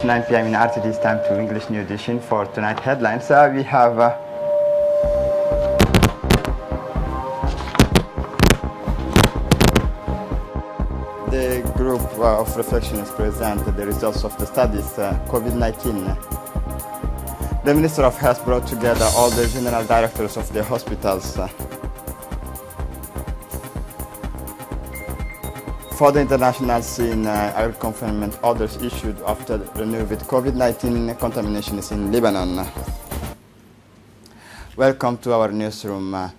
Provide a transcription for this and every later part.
9 p.m. in RTD time to English New Edition for tonight headlines. We have the group of reflections present the results of the studies COVID-19. The Minister of Health brought together all the general directors of the hospitals. For the international scene, air confinement orders issued after renewed COVID-19 contaminations in Lebanon. Welcome to our newsroom.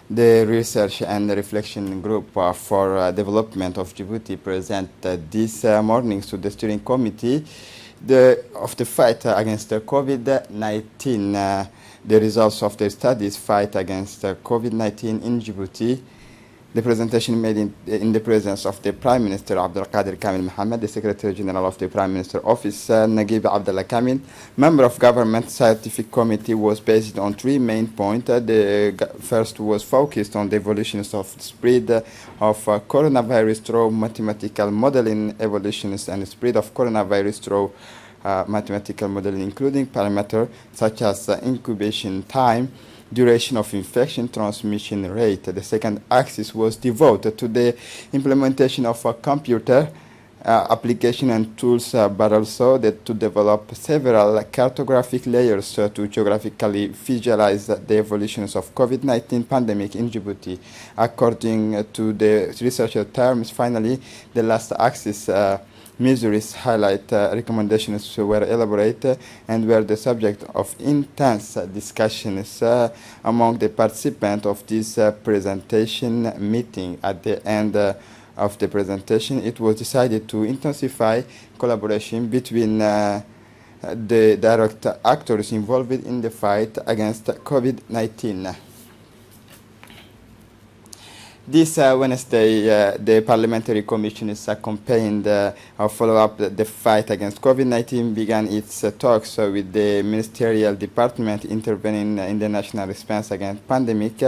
The Research and Reflection Group for Development of Djibouti presented this morning to the steering committee of the fight against COVID-19. The results of the studies fight against COVID-19 in Djibouti. The presentation made in the presence of the Prime Minister Abdelkader Kamil Mohammed, the Secretary General of the Prime Minister Office Naguib Abdallah Kamil, Member of Government Scientific Committee, was based on three main points. The first was focused on the evolutions of spread of coronavirus through mathematical modeling, evolutions and spread of coronavirus through mathematical modeling, including parameters such as incubation time, duration of infection, transmission rate. The second axis was devoted to the implementation of a computer application and tools, but also to develop several cartographic layers to geographically visualize the evolutions of COVID-19 pandemic in Djibouti. According to the researcher terms, finally, the last axis Missouri's highlight recommendations were elaborated and were the subject of intense discussions among the participants of this presentation meeting. At the end of the presentation, it was decided to intensify collaboration between the direct actors involved in the fight against COVID-19. This Wednesday, the Parliamentary Commission is accompanied or follow up the fight against COVID-19 began its talks with the Ministerial Department intervening in the national response against pandemic,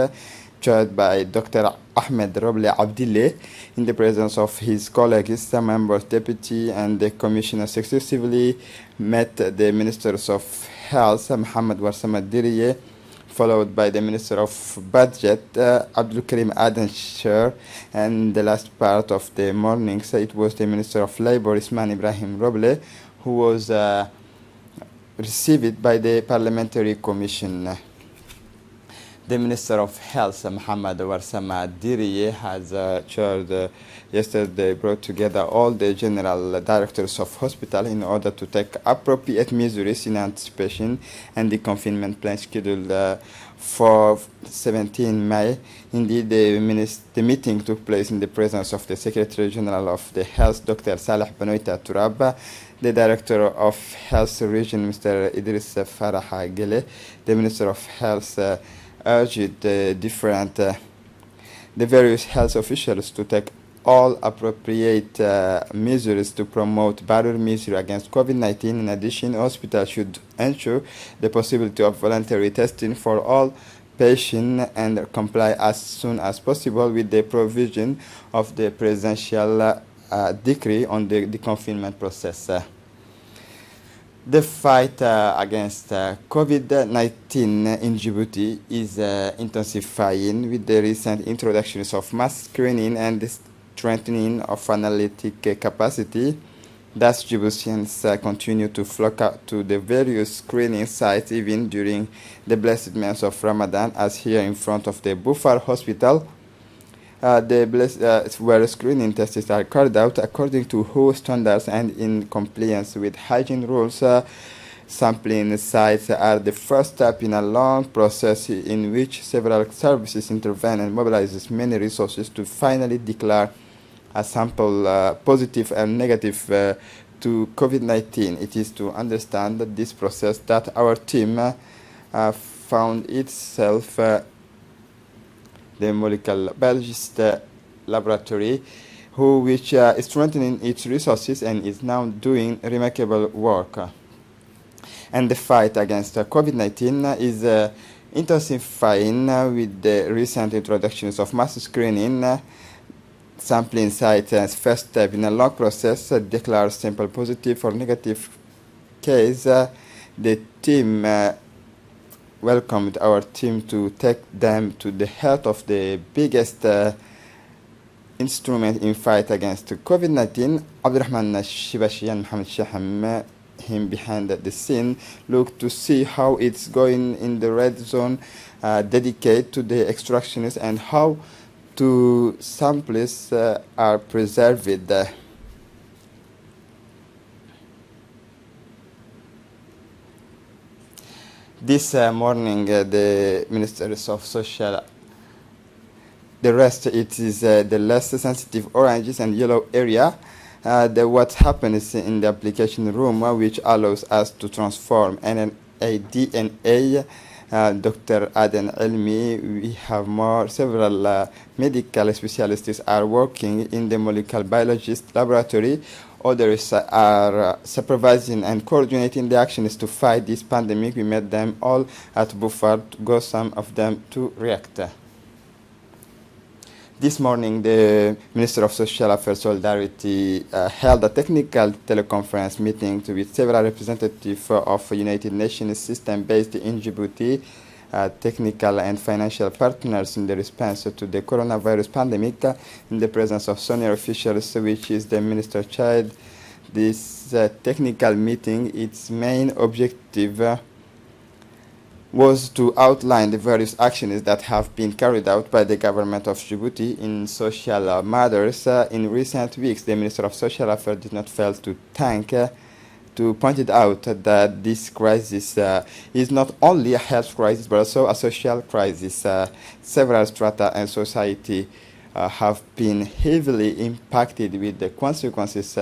chaired by Dr. Ahmed Roble Abdille, in the presence of his colleagues, members, deputy, and the commissioners successively met the Ministers of Health, Mohamed Warsama Diriye, followed by the Minister of Budget, Abdul Karim Adenshir, and the last part of the morning, so it was the Minister of Labor, Isman Ibrahim Roble, who was received by the Parliamentary Commission. The Minister of Health, Mohamed Warsama Diriye, has chaired yesterday, brought together all the general directors of hospital in order to take appropriate measures in anticipation and the confinement plan scheduled for 17 May. Indeed, the meeting took place in the presence of the Secretary General of the Health, Dr. Saleh Benoita Turab, the Director of Health Region, Mr. Idris Farah Gele. The Minister of Health urged the various health officials to take all appropriate measures to promote barrier measures against COVID-19. In addition, hospitals should ensure the possibility of voluntary testing for all patients and comply as soon as possible with the provision of the presidential decree on the confinement process. The fight against COVID-19 in Djibouti is intensifying with the recent introductions of mass screening and the strengthening of analytic capacity. Thus, Djiboutians continue to flock out to the various screening sites even during the blessed month of Ramadan, as here in front of the Bufar Hospital, where screening tests are carried out according to WHO standards and in compliance with hygiene rules. Sampling sites are the first step in a long process in which several services intervene and mobilize many resources to finally declare a sample positive and negative to COVID-19. It is to understand this process that our team found itself the molecular biologist laboratory, which is strengthening its resources and is now doing remarkable work. And the fight against COVID-19 is intensifying with the recent introductions of mass screening. Sampling site as first step in a long process declares sample positive or negative case, the team welcomed our team to take them to the heart of the biggest instrument in fight against COVID-19. Abdurrahman Shibashi and Mohammed Shaham, him behind the scene, look to see how it's going in the red zone, dedicated to the extractionists, and how two samples are preserved. This morning, the ministers of social, the rest, it is the less sensitive oranges and yellow area. What happens in the application room, which allows us to transform DNA. Dr. Aden Elmi, we have several medical specialists are working in the molecular biologist laboratory. Others are supervising and coordinating the actions to fight this pandemic. We met them all at Bufar, to go some of them to react. This morning, the Minister of Social Affairs Solidarity held a technical teleconference meeting with several representatives of United Nations system based in Djibouti, technical and financial partners in the response to the coronavirus pandemic, in the presence of senior officials, which is the Minister Child. This technical meeting, its main objective was to outline the various actions that have been carried out by the government of Djibouti in social matters. In recent weeks, the Minister of Social Affairs did not fail to point it out that this crisis is not only a health crisis, but also a social crisis. Several strata and society have been heavily impacted with the consequences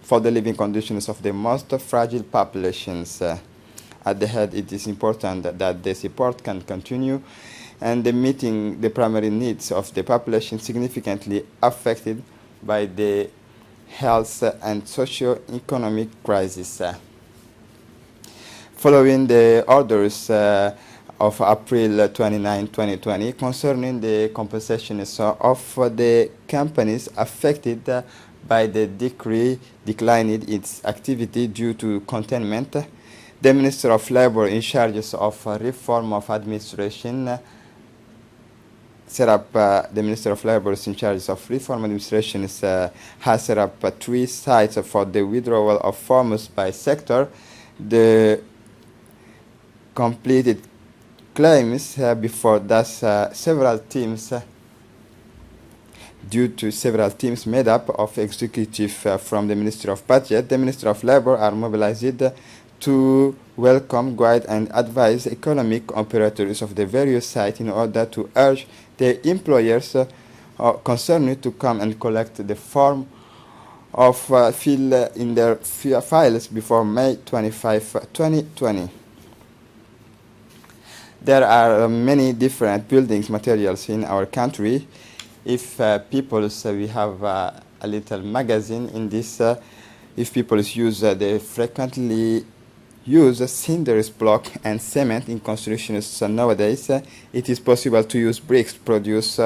for the living conditions of the most fragile populations. At the head, it is important that the support can continue and meeting the primary needs of the population significantly affected by the health and socio-economic crisis. Following the orders of April 29, 2020, concerning the compensations of the companies affected by the decree declining its activity due to containment, the Minister of Labor in charge of reform of administration the Minister of Labor in charge of reform administration has set up 3 sites for the withdrawal of forms by sector. The completed claims before thus due to several teams made up of executive from the Ministry of Budget, the Ministry of Labor are mobilized to welcome, guide, and advise economic operators of the various sites in order to urge the employers concerned to come and collect the form of fill in their files before May 25, 2020. There are many different building materials in our country. If we have a little magazine in this, if people use they frequently use cinders block and cement in constructions nowadays. It is possible to use bricks produced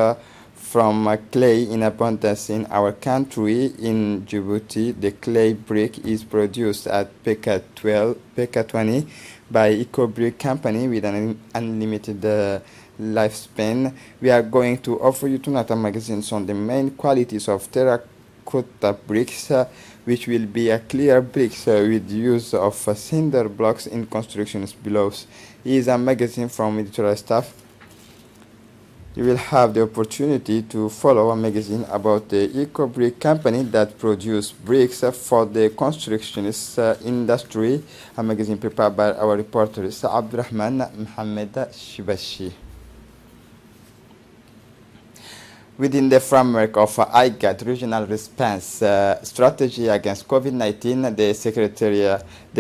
from clay in abundance in our country. In Djibouti, the clay brick is produced at PK20 by EcoBrick company with an unlimited lifespan. We are going to offer you tonight a magazine on the main qualities of terracotta bricks, which will be a clear bricks with use of cinder blocks in constructions below. It is a magazine from editorial staff. You will have the opportunity to follow a magazine about the EcoBrick company that produce bricks for the constructionist industry, a magazine prepared by our reporters Abdurrahman Mohammed Shibashi. Within the framework of IGAD Regional Response Strategy against COVID-19, the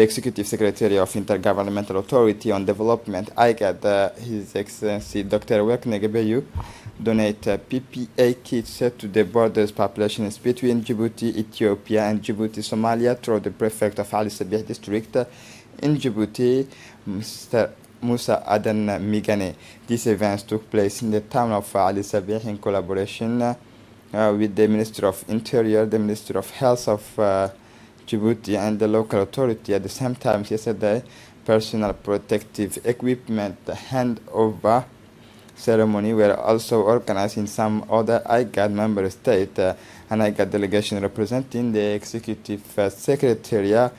Executive Secretary of Intergovernmental Authority on Development, IGAD, His Excellency Dr. Wekne Gebeyu, donate PPA kits to the borders populations between Djibouti, Ethiopia, and Djibouti, Somalia, through the Prefect of Ali Sabih District in Djibouti, Mr. Musa Aden Migane. These events took place in the town of Ali Sabih in collaboration with the Ministry of Interior, the Ministry of Health of Djibouti and the local authority. At the same time, yesterday, personal protective equipment handover ceremony were also organized in some other IGAD member state. An IGAD delegation representing the executive secretariat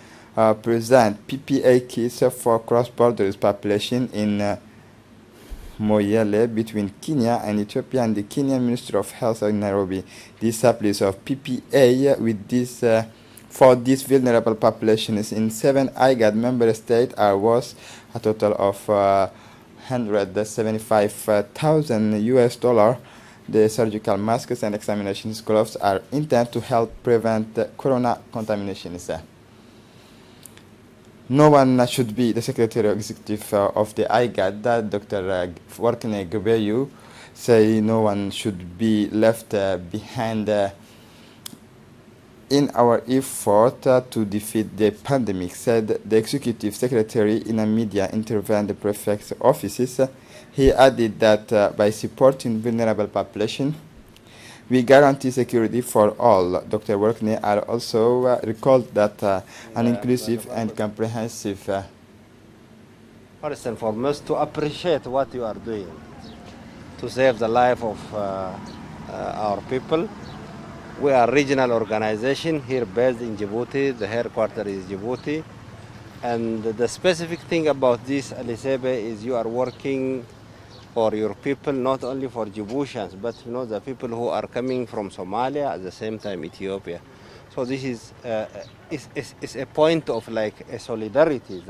present PPA kits for cross-border population in Moyale between Kenya and Ethiopia and the Kenyan Ministry of Health in Nairobi. These supplies of PPA with this for these vulnerable populations in 7 IGAD member states are worth a total of $175,000 US. The surgical masks and examination gloves are intended to help prevent corona contaminations. No one should be, the Secretary Executive of the IGAD, Dr. Warkne Gebeyu, say no one should be left behind in our effort to defeat the pandemic, said the Executive Secretary in a media interview in the prefect's offices. He added that by supporting vulnerable population, we guarantee security for all. Dr. Warkne also recalled that an inclusive and comprehensive first and foremost, to appreciate what you are doing to save the life of our people. We are a regional organization here based in Djibouti. The headquarters is Djibouti. And the specific thing about this, Alisebe, is you are working for your people, not only for Djiboutians, but the people who are coming from Somalia, at the same time Ethiopia. So this is a point of like a solidarity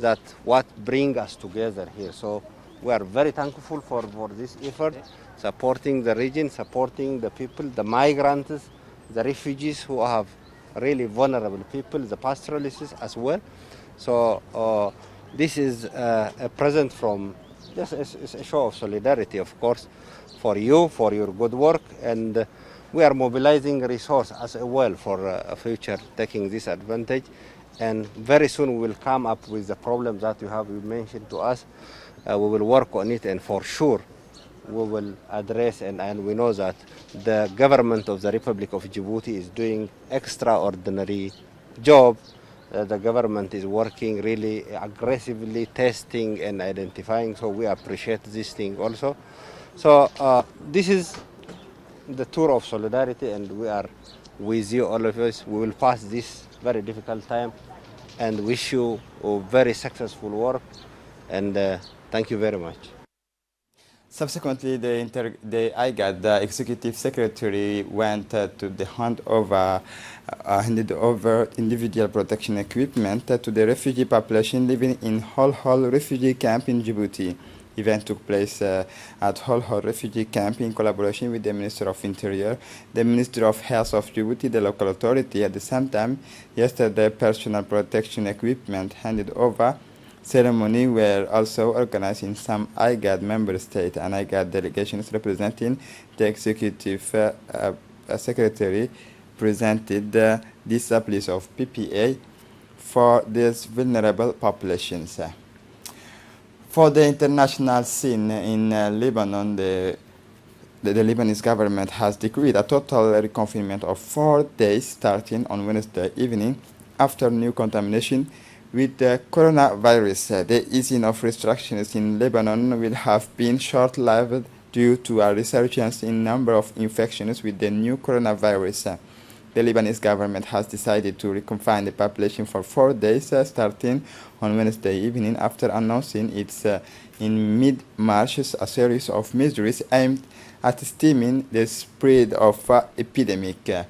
that what brings us together here. So we are very thankful for this effort, supporting the region, supporting the people, the migrants, the refugees who have really vulnerable people, the pastoralists as well. So this is a present from, yes, it's a show of solidarity, of course, for you, for your good work, and we are mobilizing resources as well for future taking this advantage. And very soon we will come up with the problems that you mentioned to us. We will work on it, and for sure we will address, and we know that the government of the Republic of Djibouti is doing extraordinary job. The government is working really aggressively, testing and identifying, so we appreciate this thing also. So this is the tour of solidarity, and we are with you, all of us. We will pass this very difficult time and wish you a very successful work, and thank you very much. Subsequently, the IGAD, the executive secretary, went to the handed over individual protection equipment to the refugee population living in Hol Hol refugee camp in Djibouti. Event took place at Hol Hol refugee camp in collaboration with the Minister of Interior, the Minister of Health of Djibouti, the local authority. At the same time, yesterday, personal protection equipment handed over ceremony were also organized in some IGAD member states, and IGAD delegations representing the executive secretary presented these supplies of PPA for these vulnerable populations. For the international scene in Lebanon, the Lebanese government has decreed a total reconfinement of 4 days starting on Wednesday evening after new contamination with the coronavirus. The easing of restrictions in Lebanon will have been short-lived due to a resurgence in number of infections with the new coronavirus. The Lebanese government has decided to reconfine the population for 4 days starting on Wednesday evening after announcing its in mid-March a series of measures aimed at stemming the spread of epidemic.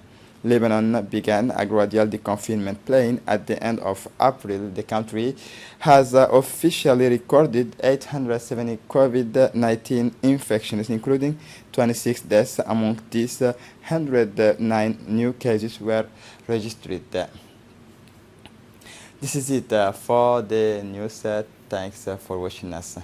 Lebanon began a gradual deconfinement plan at the end of April. The country has officially recorded 870 COVID-19 infections, including 26 deaths. Among these, 109 new cases were registered. This is it for the news. Thanks for watching us.